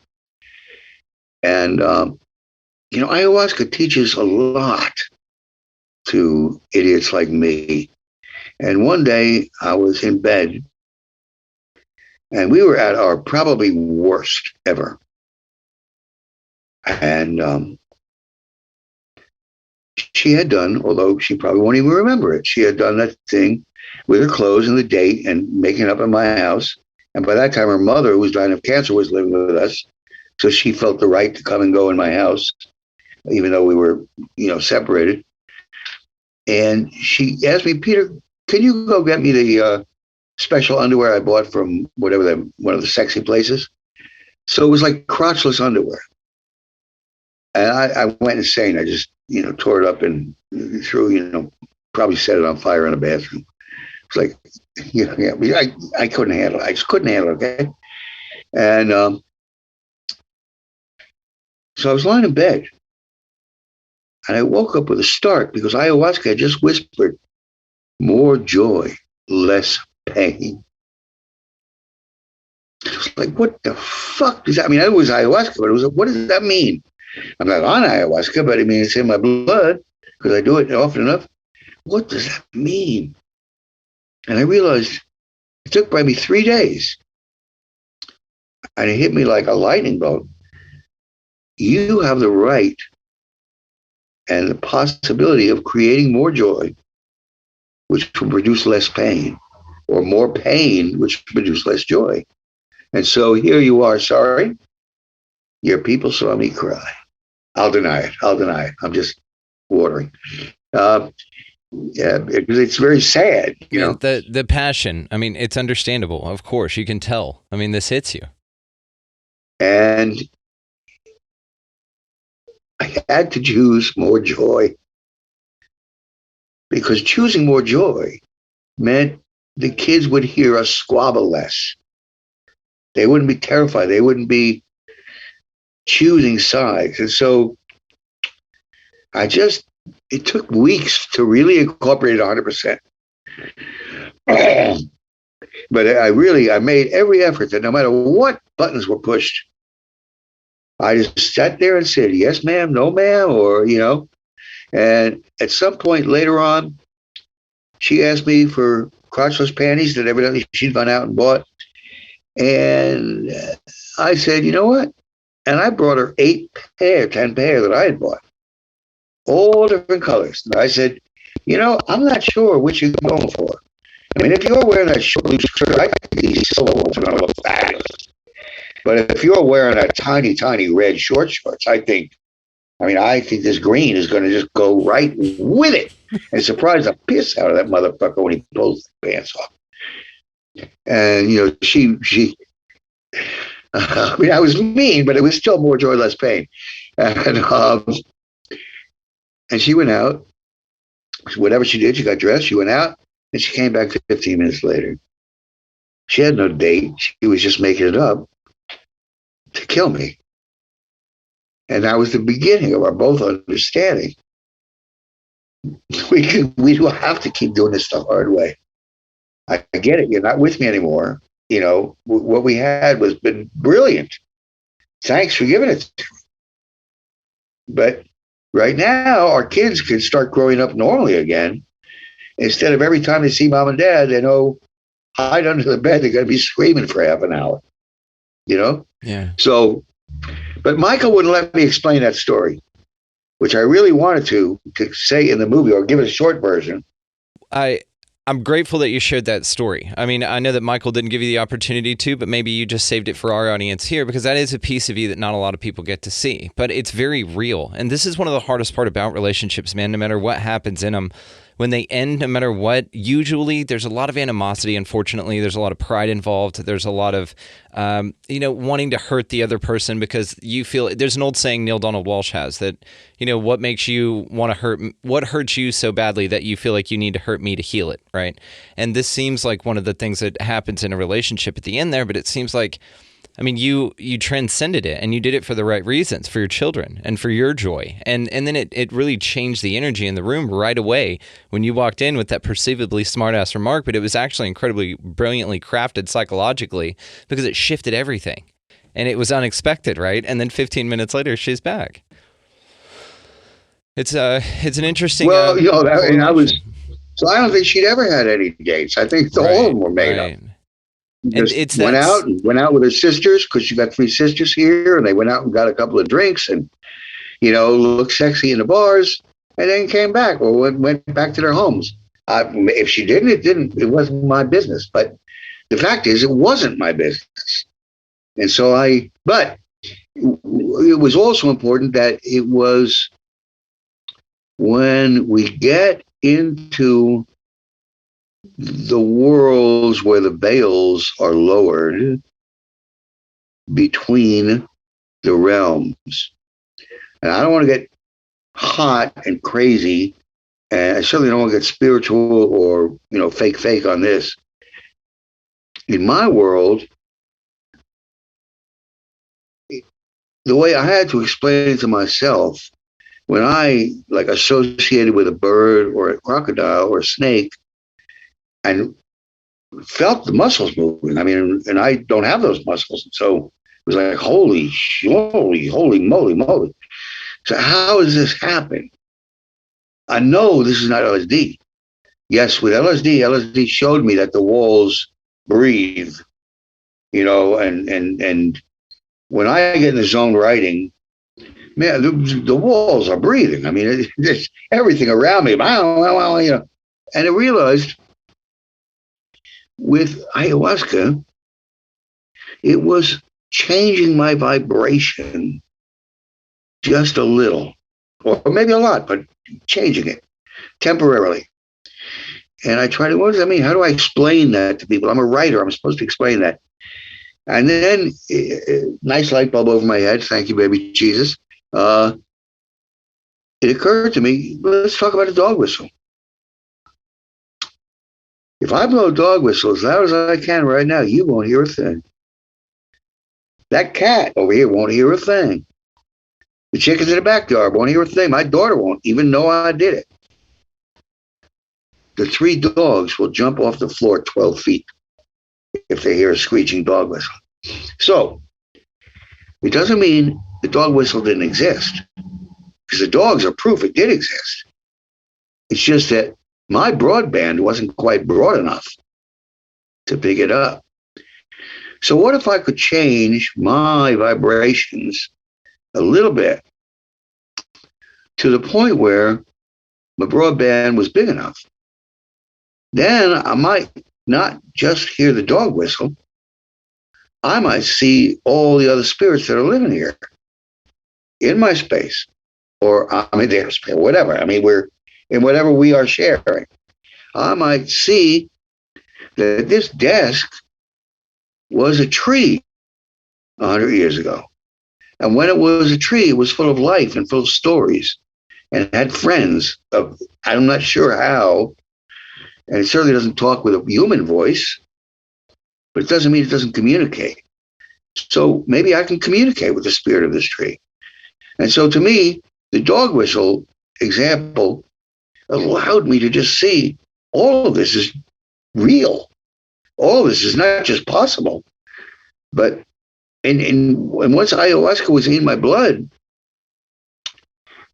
And you know, ayahuasca teaches a lot to idiots like me. And one day I was in bed and we were at our probably worst ever. And she had done, although she probably won't even remember it, she had done that thing with her clothes and the date and making up in my house. And by that time, her mother, who was dying of cancer, was living with us. So she felt the right to come and go in my house, even though we were, you know, separated. And she asked me, Peter, can you go get me the special underwear I bought from whatever one of the sexy places? So it was like crotchless underwear. And I went insane. I just, you know, tore it up and threw, you know, probably set it on fire in the bathroom. It's like, you know, yeah, I couldn't handle it. I just couldn't handle it, okay? And so I was lying in bed. And I woke up with a start because ayahuasca had just whispered, more joy, less pain. I was like, what the fuck does that mean? I knew it was ayahuasca, but it was, what does that mean? I'm not on ayahuasca, but I mean, it's in my blood because I do it often enough. What does that mean? And I realized it took maybe 3 days. And it hit me like a lightning bolt. You have the right and the possibility of creating more joy, which will produce less pain, or more pain, which will produce less joy. And so here you are, sorry, your people saw me cry. I'll deny it. I'm just watering. Yeah, because it's very sad, you know. The passion, I mean, it's understandable. Of course, you can tell. I mean, this hits you. And I had to choose more joy because choosing more joy meant the kids would hear us squabble less. They wouldn't be terrified. They wouldn't be choosing sides. And so it took weeks to really incorporate it 100%. But I made every effort that no matter what buttons were pushed, I just sat there and said, yes, ma'am, no, ma'am, or, you know. And at some point later on, she asked me for crotchless panties that evidently she'd gone out and bought. And I said, you know what? And I brought her 10 pair that I had bought, all different colors. And I said, you know, I'm not sure which you're going for. I mean, if you're wearing that short loose shirt, I think these silver are going to look fabulous. But if you're wearing a tiny, tiny red shorts, I think this green is going to just go right with it and surprise the piss out of that motherfucker when he pulls the pants off. And, you know, she I mean, I was mean, but it was still more joy, less pain. And she went out. Whatever she did, she got dressed, she went out, and she came back 15 minutes later. She had no date. She was just making it up to kill me. And that was the beginning of our both understanding. We don't have to keep doing this the hard way. I get it. You're not with me anymore. You know, what we had was been brilliant. Thanks for giving it to me. But right now, our kids can start growing up normally again. Instead of every time they see mom and dad, they know, hide under the bed, they're going to be screaming for half an hour. You know? Yeah. So, but Michael wouldn't let me explain that story, which I really wanted to say in the movie or give it a short version. I'm grateful that you shared that story. I mean, I know that Michael didn't give you the opportunity to, but maybe you just saved it for our audience here because that is a piece of you that not a lot of people get to see. But it's very real. And this is one of the hardest part about relationships, man. No matter what happens in them, when they end, no matter what, usually there's a lot of animosity. Unfortunately, there's a lot of pride involved. There's a lot of, wanting to hurt the other person because you feel, there's an old saying Neil Donald Walsh has that, what makes you want to hurt, what hurts you so badly that you feel like you need to hurt me to heal it, right? And this seems like one of the things that happens in a relationship at the end there, but it seems like, you transcended it and you did it for the right reasons, for your children and for your joy. And then it really changed the energy in the room right away when you walked in with that perceivably smart-ass remark, but it was actually incredibly brilliantly crafted psychologically because it shifted everything. And it was unexpected, right? And then 15 minutes later, she's back. It's an interesting. Well, and I don't think she'd ever had any dates. I think all of them were made up. Just went out with her sisters because she got 3 sisters here, and they went out and got a couple of drinks and looked sexy in the bars, and then came back or went back to their homes. If she didn't, it wasn't my business. But the fact is, it wasn't my business, and so but it was also important that it was when we get into the worlds where the veils are lowered between the realms. And I don't want to get hot and crazy, and I certainly don't want to get spiritual or, fake on this. In my world, the way I had to explain it to myself, when I associated with a bird or a crocodile or a snake, and felt the muscles moving. And I don't have those muscles. So it was like, holy moly. So how does this happen? I know this is not LSD. Yes, with LSD showed me that the walls breathe, and when I get in the zone writing, man, the walls are breathing. There's everything around me, and I realized, with ayahuasca, it was changing my vibration just a little, or maybe a lot, but changing it temporarily. And I tried to, what does that mean? How do I explain that to people? I'm a writer. I'm supposed to explain that. And then, nice light bulb over my head. Thank you, baby Jesus. It occurred to me, let's talk about a dog whistle. If I blow a dog whistle as loud as I can right now, you won't hear a thing. That cat over here won't hear a thing. The chickens in the backyard won't hear a thing. My daughter won't even know I did it. The 3 dogs will jump off the floor 12 feet if they hear a screeching dog whistle. So it doesn't mean the dog whistle didn't exist, because the dogs are proof it did exist. It's just that my broadband wasn't quite broad enough to pick it up. So what if I could change my vibrations a little bit to the point where my broadband was big enough? Then I might not just hear the dog whistle. I might see all the other spirits that are living here in my space, or their space, whatever. We're in whatever we are sharing. I might see that this desk was a tree 100 years ago. And when it was a tree, it was full of life and full of stories, and had friends. I'm not sure how, and it certainly doesn't talk with a human voice, but it doesn't mean it doesn't communicate. So maybe I can communicate with the spirit of this tree. And so to me, the dog whistle example allowed me to just see all of this is real. All of this is not just possible, but and once ayahuasca was in my blood,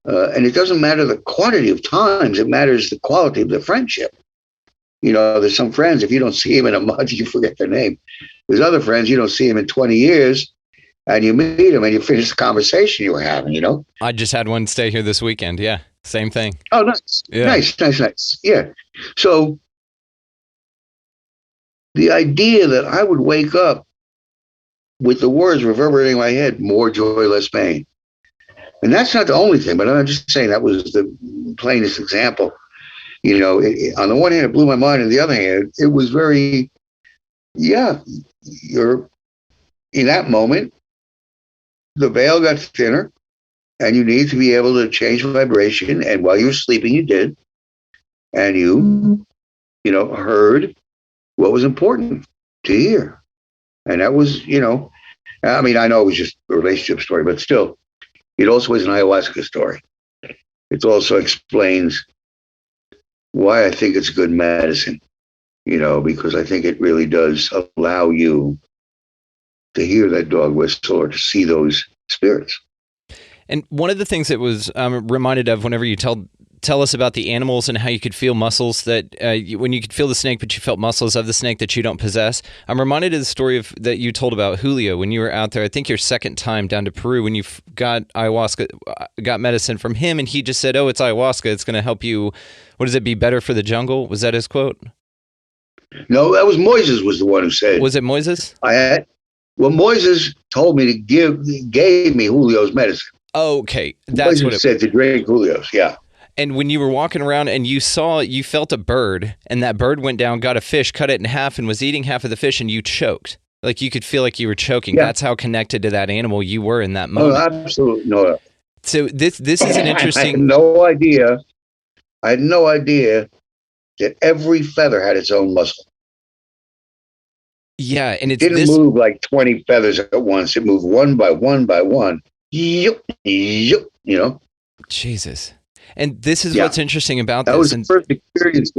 and it doesn't matter the quantity of times, it matters the quality of the friendship. There's some friends, if you don't see them in a month, you forget their name. There's other friends, you don't see them in 20 years, and you meet them and you finish the conversation you were having, I just had one stay here this weekend. Yeah, same thing. Oh, nice. Yeah. Nice. Yeah. So the idea that I would wake up with the words reverberating in my head, more joy, less pain. And that's not the only thing, but I'm just saying that was the plainest example. On the one hand, it blew my mind. On the other hand, it was very, you're in that moment, the veil got thinner and you need to be able to change vibration. And while you were sleeping, you did. And you heard what was important to hear. And that was, I know it was just a relationship story, but still, it also was an ayahuasca story. It also explains why I think it's good medicine, because I think it really does allow you to hear that dog whistle or to see those spirits. And one of the things that was reminded of whenever you tell us about the animals and how you could feel muscles that when you could feel the snake, but you felt muscles of the snake that you don't possess. I'm reminded of the story that you told about Julio when you were out there. I think your second time down to Peru when you got ayahuasca, got medicine from him, and he just said, "Oh, it's ayahuasca. It's going to help you. What does it be better for the jungle?" Was that his quote? No, that was Moises was the one who said. Was it Moises? Moises told me gave me Julio's medicine. Oh, okay, that's Moises what it said to drink Julio's. Yeah. And when you were walking around and you felt a bird, and that bird went down, got a fish, cut it in half, and was eating half of the fish, and you choked. Like you could feel like you were choking. Yeah. That's how connected to that animal you were in that moment. Oh, absolutely. No. So this is an interesting. I had no idea that every feather had its own muscle. Yeah, and it didn't move like 20 feathers at once. It moved one by one by one. Jesus. And this is what's interesting about this. That was the first experience.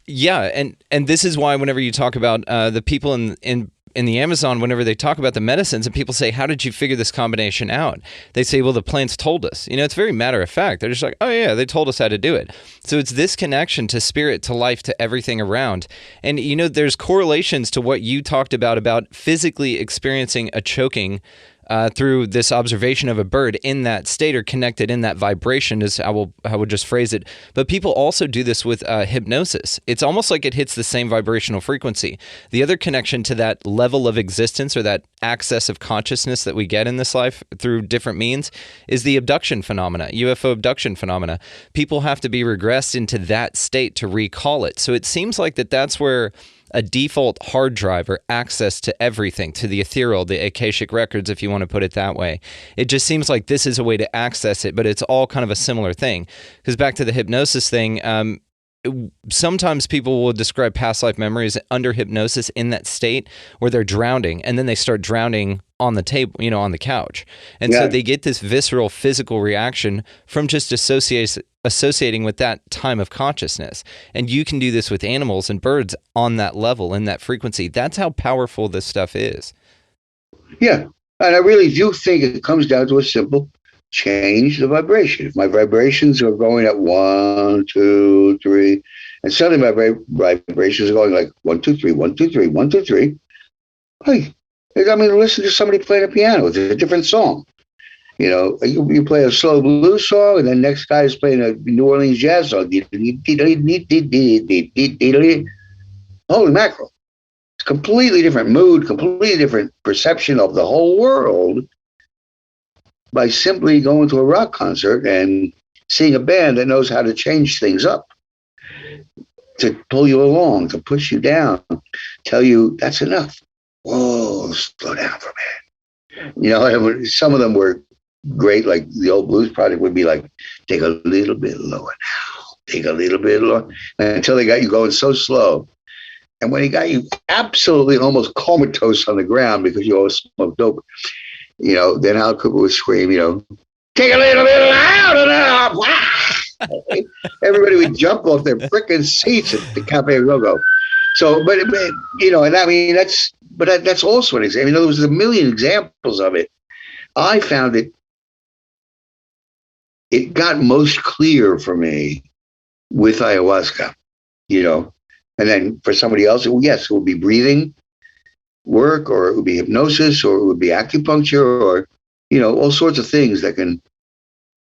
Yeah, and this is why whenever you talk about the people in the Amazon, whenever they talk about the medicines and people say, "How did you figure this combination out?" They say, "Well, the plants told us." It's very matter of fact. They're just like, "Oh yeah, they told us how to do it." So it's this connection to spirit, to life, to everything around. And there's correlations to what you talked about physically experiencing a choking through this observation of a bird in that state or connected in that vibration is I would just phrase it. But people also do this with hypnosis. It's almost like it hits the same vibrational frequency. The other connection to that level of existence or that access of consciousness that we get in this life through different means is the abduction phenomena, UFO abduction phenomena. People have to be regressed into that state to recall it. So it seems like that's where a default hard drive or access to everything, to the ethereal, the Akashic records, if you want to put it that way. It just seems like this is a way to access it, but it's all kind of a similar thing. Because back to the hypnosis thing, sometimes people will describe past life memories under hypnosis in that state where they're drowning, and then they start drowning on the table, on the couch. And so they get this visceral physical reaction from just associating with that time of consciousness. And you can do this with animals and birds on that level, in that frequency. That's how powerful this stuff is. Yeah. And I really do think it comes down to a simple change the vibration. If my vibrations are going at 1, 2, 3, and suddenly my vibrations are going like 1, 2, 3, 1, 2, 3, 1, 2, 3. Hey, listen to somebody playing a piano. It's a different song. You play a slow blues song, and then next guy is playing a New Orleans jazz song. Holy mackerel. It's completely different mood, completely different perception of the whole world by simply going to a rock concert and seeing a band that knows how to change things up, to pull you along, to push you down, tell you that's enough. Whoa, slow down for a minute. Some of them were great, like the old blues project would be like, take a little bit lower now, take a little bit lower, until they got you going so slow. And when he got you absolutely almost comatose on the ground because you always smoked dope, then Al Cooper would scream, take a little bit louder now. Everybody would jump off their frickin' seats at the Cafe Go-Go. So, that's also an example. There was a million examples of it. I found it got most clear for me with ayahuasca, and then for somebody else, it would be breathing work, or it would be hypnosis, or it would be acupuncture, or, all sorts of things that can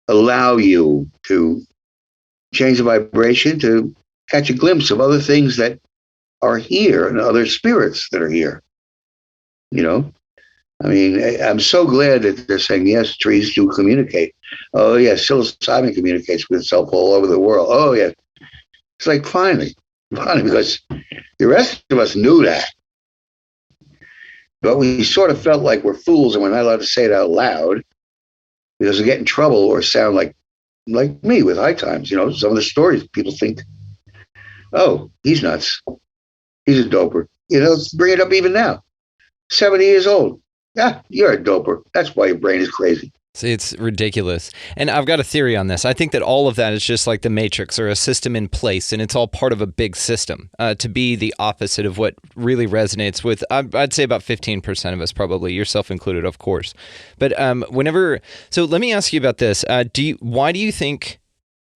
allow you to change the vibration, to catch a glimpse of other things that are here and other spirits that are here. I'm so glad that they're saying, yes, trees do communicate. Oh, yes, psilocybin communicates with itself all over the world. Oh, yes. It's like finally, because the rest of us knew that. But we sort of felt like we're fools and we're not allowed to say it out loud because we get in trouble or sound like me with high times. Some of the stories people think, oh, he's nuts. He's a doper. Bring it up even now. 70 years old. Yeah, you're a doper. That's why your brain is crazy. It's ridiculous. And I've got a theory on this. I think that all of that is just like the Matrix, or a system in place, and it's all part of a big system to be the opposite of what really resonates with, I'd say, about 15% of us, probably, yourself included, of course. But so let me ask you about this. Why do you think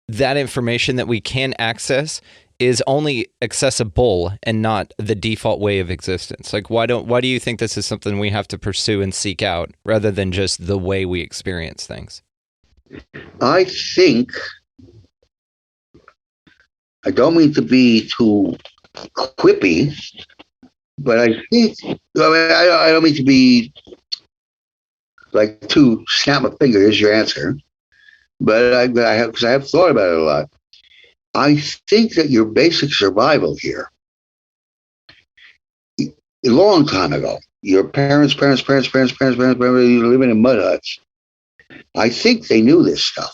that information that we can access is only accessible and not the default way of existence? Like, why do you think this is something we have to pursue and seek out rather than just the way we experience things? I think, I don't mean to be too quippy, but I think, I don't mean to be like too snap my finger, here's your answer. But I have thought about it a lot. I think that your basic survival here, a long time ago, your parents, you're living in mud huts. I think they knew this stuff.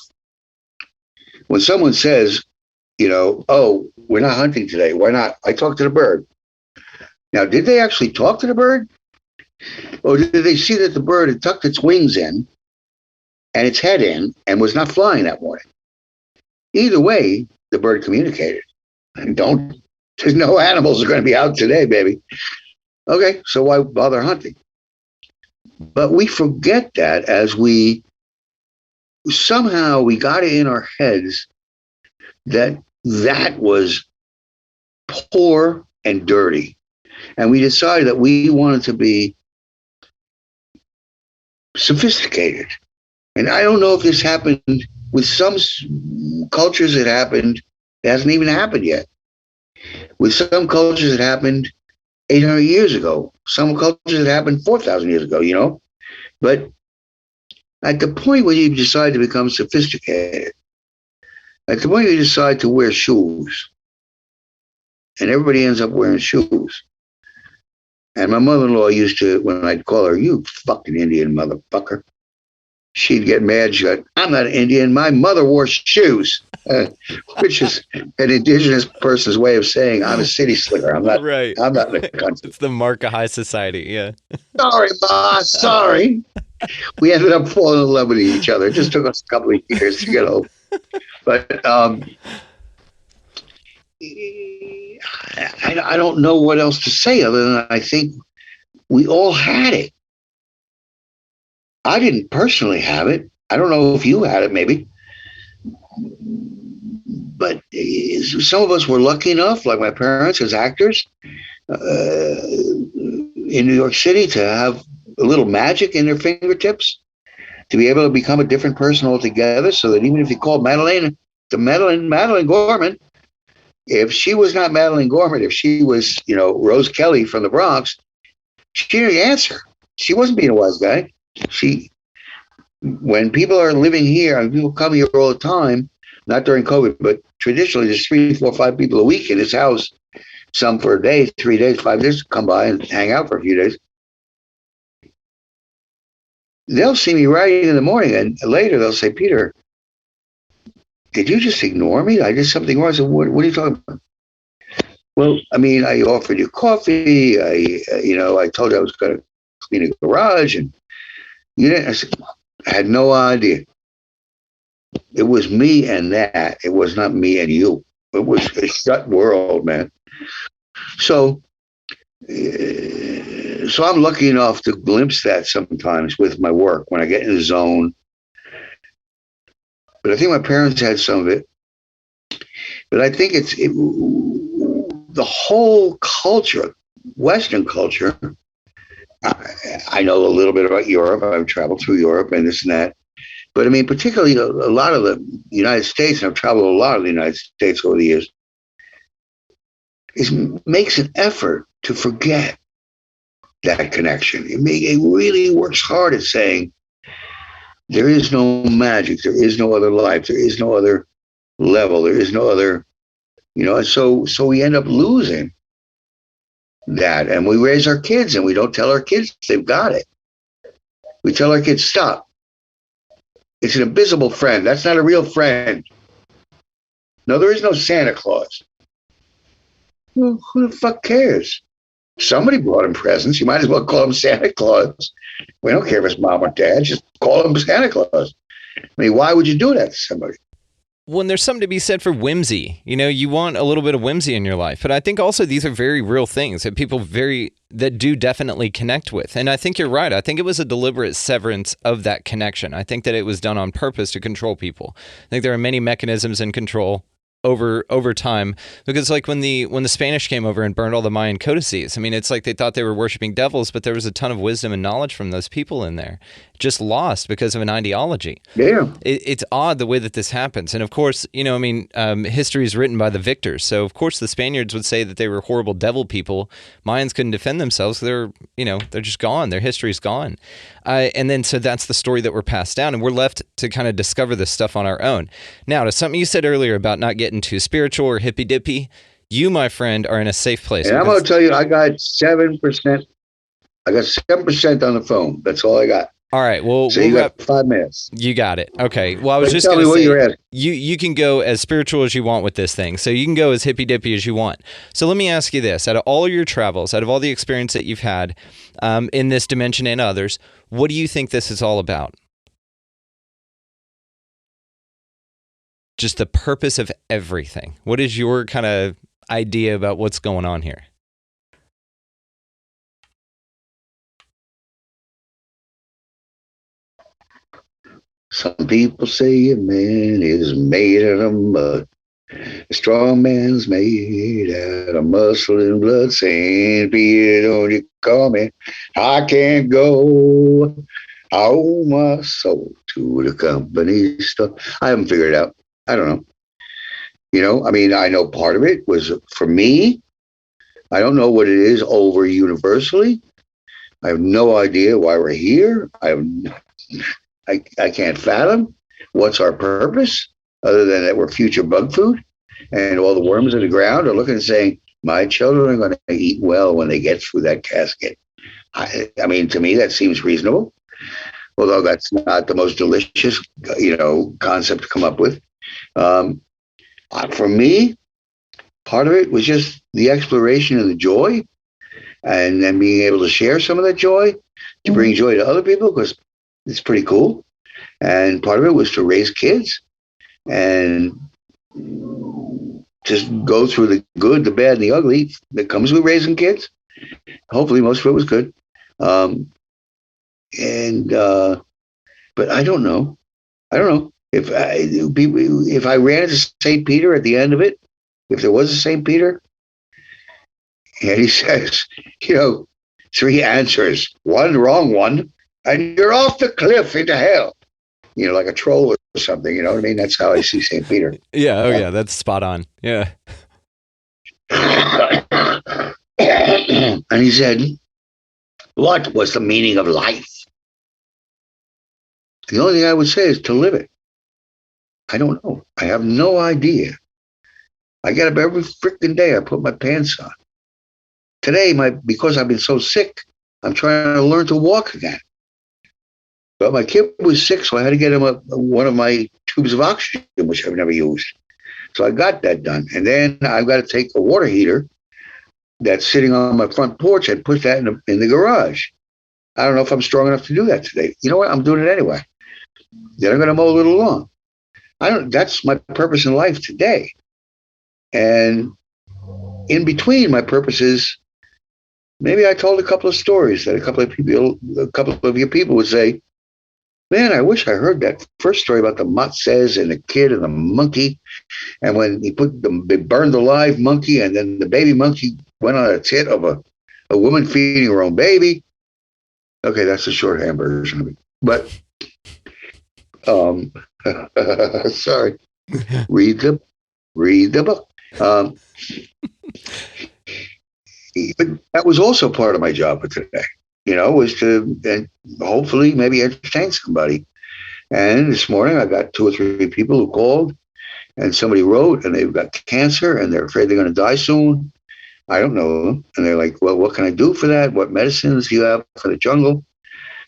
When someone says, oh, we're not hunting today, why not? I talked to the bird. Now, did they actually talk to the bird? Or did they see that the bird had tucked its wings in and its head in and was not flying that morning? Either way, the bird communicated. There's no animals are going to be out today, baby. Okay, so why bother hunting? But we forget that as we got it in our heads that was poor and dirty. And we decided that we wanted to be sophisticated. And I don't know if this happened with some cultures. It happened. It hasn't even happened yet. With some cultures, it happened 800 years ago. Some cultures, it happened 4,000 years ago, But at the point when you decide to become sophisticated, at the point you decide to wear shoes, and everybody ends up wearing shoes. And my mother-in-law used to, when I'd call her, you fucking Indian motherfucker, she'd get mad. She'd go, I'm not an Indian. My mother wore shoes, which is an indigenous person's way of saying I'm a city slicker. I'm not. Right. I'm not in the country. It's the mark of high society. Yeah. Sorry, Ma. Sorry. We ended up falling in love with each other. It just took us a couple of years to get over. But I don't know what else to say other than I think we all had it. I didn't personally have it. I don't know if you had it, maybe. But some of us were lucky enough, like my parents as actors in New York City, to have a little magic in their fingertips, to be able to become a different person altogether, so that even if you called Madeline Gorman, if she was not Madeline Gorman, if she was, Rose Kelly from the Bronx, she didn't answer. She wasn't being a wise guy. When people are living here, and people come here all the time, not during COVID, but traditionally there's 3, 4, 5 people a week in this house, some for a day, 3 days, 5 days, come by and hang out for a few days. They'll see me writing in the morning, and later they'll say, Peter, did you just ignore me? I did something wrong. I said, what are you talking about? Well, I offered you coffee. I told you I was going to clean a garage, and you didn't. I said, I had no idea. It was me and that. It was not me and you. It was a shut world, man. So I'm lucky enough to glimpse that sometimes with my work when I get in the zone. But I think my parents had some of it. But I think the whole culture, Western culture. I know a little bit about Europe. I've traveled through Europe and this and that. But particularly a lot of the United States, and I've traveled a lot of the United States over the years, makes an effort to forget that connection. It really works hard at saying, there is no magic, there is no other life, there is no other level, there is no other And so we end up losing that, and we raise our kids, and we don't tell our kids they've got it. We tell our kids, stop. It's an invisible friend. That's not a real friend. No, there is no Santa Claus. Well, who the fuck cares? Somebody brought him presents. You might as well call him Santa Claus. We don't care if it's mom or dad. Just call him Santa Claus. I mean, why would you do that to somebody? Well, and there's something to be said for whimsy. You want a little bit of whimsy in your life. But I think also these are very real things that people that do definitely connect with. And I think you're right. I think it was a deliberate severance of that connection. I think that it was done on purpose to control people. I think there are many mechanisms in control over time, because like when the Spanish came over and burned all the Mayan codices, I mean, it's like they thought they were worshiping devils, but there was a ton of wisdom and knowledge from those people in there, just lost because of an ideology. Yeah. It's odd the way that this happens. And of course, history is written by the victors. So of course the Spaniards would say that they were horrible devil people. Mayans couldn't defend themselves. They're just gone. Their history's gone. And then so that's the story that we're passed down, and we're left to kind of discover this stuff on our own. Now, to something you said earlier about not getting too spiritual or hippy dippy, you, my friend, are in a safe place. And I'm going to tell you, I got 7%. I got 7% on the phone. That's all I got. All right. Well, so you got 5 minutes. You got it. Okay. Well, I was just going to say, you can go as spiritual as you want with this thing. So you can go as hippy dippy as you want. So let me ask you this: out of all your travels, out of all the experience that you've had in this dimension and others, what do you think this is all about? Just the purpose of everything. What is your kind of idea about what's going on here? Some people say a man is made out of mud. A strong man's made out of muscle and blood. St. Peter, don't you call me? I can't go. I owe my soul to the company store. I haven't figured it out. I don't know. I know part of it was for me. I don't know what it is over universally. I have no idea why we're here. I can't fathom what's our purpose other than that we're future bug food, and all the worms in the ground are looking and saying, my children are going to eat well when they get through that casket. I mean, to me, that seems reasonable, although that's not the most delicious, concept to come up with. For me, part of it was just the exploration and the joy, and then being able to share some of that joy to bring joy to other people, because it's pretty cool. And part of it was to raise kids and just go through the good, the bad, and the ugly that comes with raising kids. Hopefully most of it was good. But I don't know. If I ran into St. Peter at the end of it, if there was a St. Peter, and he says, 3 answers, 1 wrong one, and you're off the cliff into hell, like a troll or something. You know what I mean? That's how I see St. Peter. Yeah. Oh, yeah. That's spot on. Yeah. And he said, what was the meaning of life? The only thing I would say is to live it. I don't know. I have no idea. I get up every freaking day. I put my pants on. Today, because I've been so sick, I'm trying to learn to walk again. But my kid was sick, so I had to get him one of my tubes of oxygen, which I've never used. So I got that done. And then I've got to take a water heater that's sitting on my front porch and put that in the garage. I don't know if I'm strong enough to do that today. You know what? I'm doing it anyway. Then I'm going to mow a little lawn. That's my purpose in life today. And in between, my purpose is, maybe I told a couple of stories that a couple of your people would say, man, I wish I heard that first story about the matzes and the kid and the monkey. And when they burned the live monkey, and then the baby monkey went on a tit of a woman feeding her own baby. Okay, that's the shorthand version of it. But, sorry, read the book. But that was also part of my job for today. Was to and hopefully maybe entertain somebody. And this morning I got 2 or 3 people who called and somebody wrote, and they've got cancer, and they're afraid they're going to die soon. I don't know them. And they're like, well, what can I do for that? What medicines do you have for the jungle?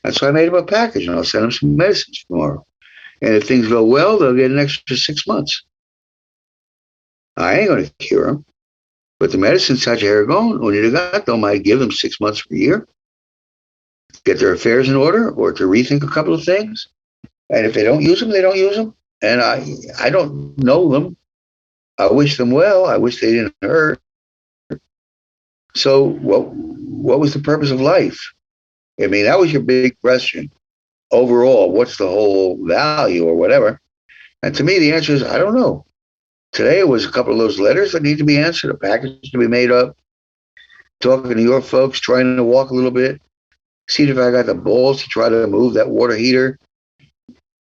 And so I made them a package, and I'll send them some medicines tomorrow. And if things go well, they'll get an extra 6 months. I ain't going to cure them. But the medicines touch Aragon, Unigato might give them 6 months per year, get their affairs in order, or to rethink a couple of things. And if they don't use them, they don't use them. And I don't know them. I wish them well. I wish they didn't hurt. So what was the purpose of life? I mean, that was your big question. Overall, what's the whole value or whatever? And to me, the answer is, I don't know. Today, it was a couple of those letters that need to be answered, a package to be made up, talking to your folks, trying to walk a little bit, see if I got the balls to try to move that water heater,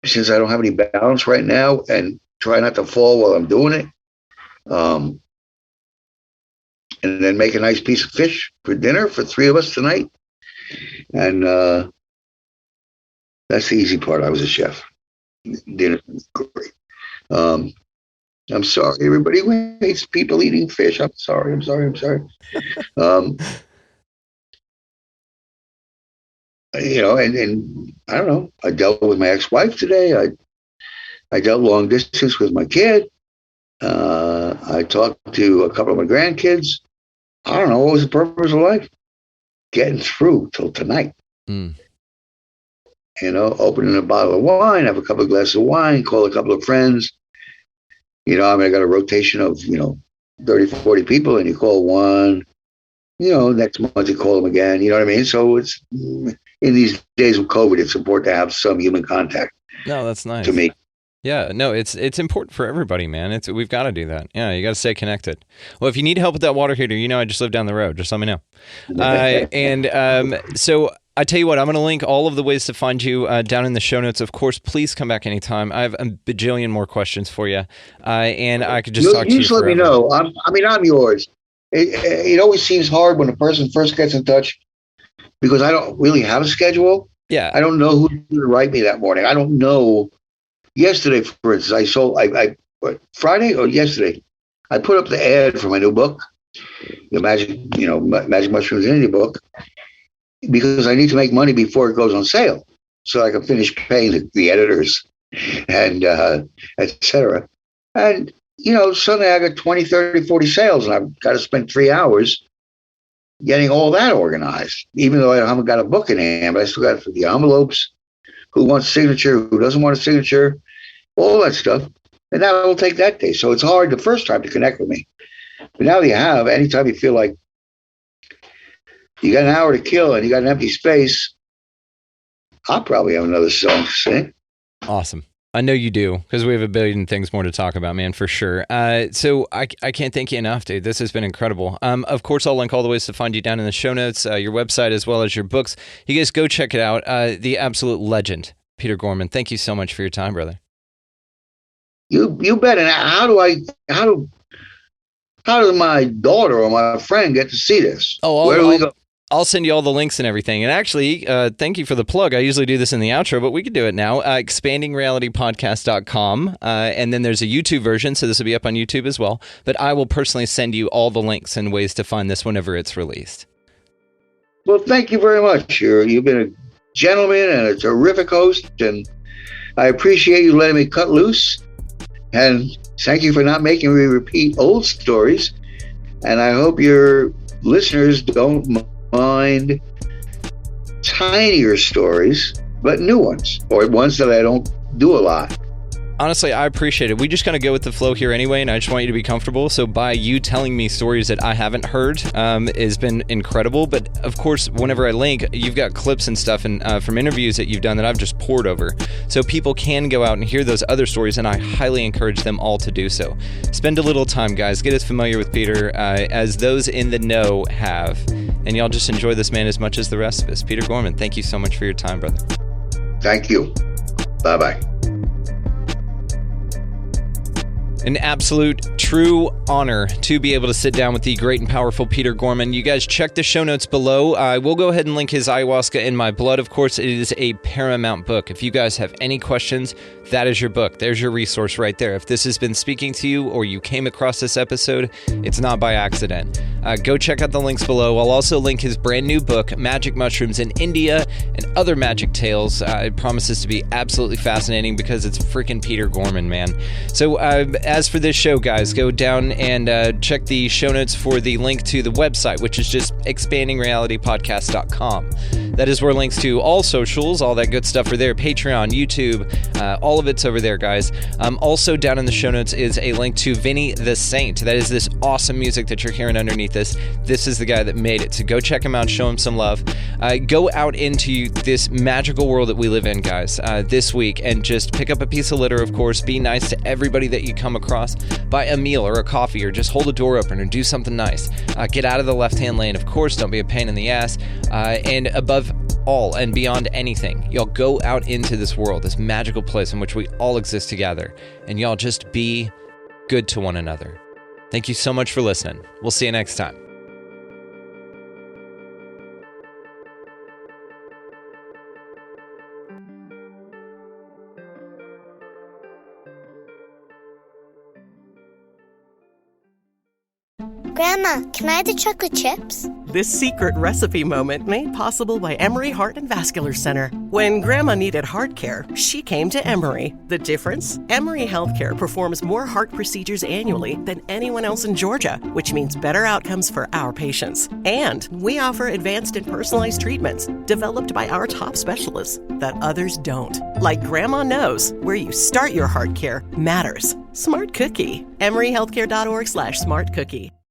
since I don't have any balance right now, and try not to fall while I'm doing it. And then make a nice piece of fish for dinner for 3 of us tonight. And that's the easy part. I was a chef. Dinner was great. I'm sorry, everybody who hates people eating fish. I'm sorry. You know, and I don't know. I dealt with my ex-wife today. I dealt long distance with my kid. I talked to a couple of my grandkids. I don't know, what was the purpose of life? Getting through till tonight. You know, opening a bottle of wine, have a couple of glasses of wine, call a couple of friends. You know, I mean, I got a rotation of, 30, 40 people, and you call one, next month you call them again. You know what I mean? So it's, in these days of COVID, it's important to have some human contact. No, that's nice. To me. Yeah, no, it's important for everybody, man. We've got to do that. Yeah, you got to stay connected. Well, if you need help with that water heater, I just live down the road. Just let me know. So I tell you what, I'm going to link all of the ways to find you down in the show notes. Of course, please come back anytime. I have a bajillion more questions for you, and I could just talk to you. Just let me know. I'm yours. It always seems hard when a person first gets in touch because I don't really have a schedule. Yeah, I don't know who's going to write me that morning. I don't know. Yesterday, for instance, Friday or yesterday, I put up the ad for my new book, the Magic Mushrooms in India book, because I need to make money before it goes on sale, so I can finish paying the editors and et cetera. And suddenly I got 20, 30, 40 sales, and I've got to spend 3 hours getting all that organized. Even though I haven't got a book in hand, but I still got the envelopes. Who wants a signature? Who doesn't want a signature? All that stuff. And that will take that day. So it's hard the first time to connect with me. But now you have, anytime you feel like you got an hour to kill and you got an empty space, I'll probably have another song to sing. Awesome. I know you do, because we have a billion things more to talk about, man, for sure. So I can't thank you enough, dude. This has been incredible. Of course, I'll link all the ways to find you down in the show notes, your website, as well as your books. You guys go check it out. The absolute legend, Peter Gorman. Thank you so much for your time, brother. You bet. And how does my daughter or my friend get to see this? Where do we go? I'll send you all the links and everything. And actually, thank you for the plug. I usually do this in the outro, but we could do it now. expandingrealitypodcast.com. And then there's a YouTube version, so this will be up on YouTube as well. But I will personally send you all the links and ways to find this whenever it's released. Well, thank you very much. You've been a gentleman and a terrific host, and I appreciate you letting me cut loose. And thank you for not making me repeat old stories. And I hope your listeners don't mind tinier stories, but new ones, or ones that I don't do a lot. Honestly, I appreciate it. We just kind of go with the flow here anyway, and I just want you to be comfortable. So by you telling me stories that I haven't heard has been incredible. But of course, whenever I link, you've got clips and stuff and from interviews that you've done that I've just poured over. So people can go out and hear those other stories, and I highly encourage them all to do so. Spend a little time, guys. Get as familiar with Peter as those in the know have. And y'all just enjoy this man as much as the rest of us. Peter Gorman, thank you so much for your time, brother. Thank you. Bye-bye. An absolute true honor to be able to sit down with the great and powerful Peter Gorman. You guys check the show notes below. I will go ahead and link his Ayahuasca in My Blood. Of course, it is a paramount book. If you guys have any questions, that is your book. There's your resource right there. If this has been speaking to you or you came across this episode, it's not by accident. Go check out the links below. I'll also link his brand new book, Magic Mushrooms in India and Other Magic Tales. It promises to be absolutely fascinating because it's freaking Peter Gorman, man. So as for this show, guys, go down and check the show notes for the link to the website, which is just expandingrealitypodcast.com. That is where links to all socials, all that good stuff are there. Patreon, YouTube, all of it's over there, guys. Also down in the show notes is a link to Vinny the Saint. That is this awesome music that you're hearing underneath this. This is the guy that made it. So go check him out, show him some love. Go out into this magical world that we live in, guys, this week, and just pick up a piece of litter, of course. Be nice to everybody that you come across. Buy a meal or a coffee or just hold a door open or do something nice. Get out of the left-hand lane, of course. Don't be a pain in the ass. And above all and beyond anything, y'all go out into this world, this magical place in which we all exist together, and y'all just be good to one another. Thank you so much for listening. We'll see you next time. Grandma, can I have the chocolate chips? This secret recipe moment made possible by Emory Heart and Vascular Center. When Grandma needed heart care, she came to Emory. The difference? Emory Healthcare performs more heart procedures annually than anyone else in Georgia, which means better outcomes for our patients. And we offer advanced and personalized treatments developed by our top specialists that others don't. Like Grandma knows, where you start your heart care matters. Smart Cookie. EmoryHealthcare.org/smartcookie.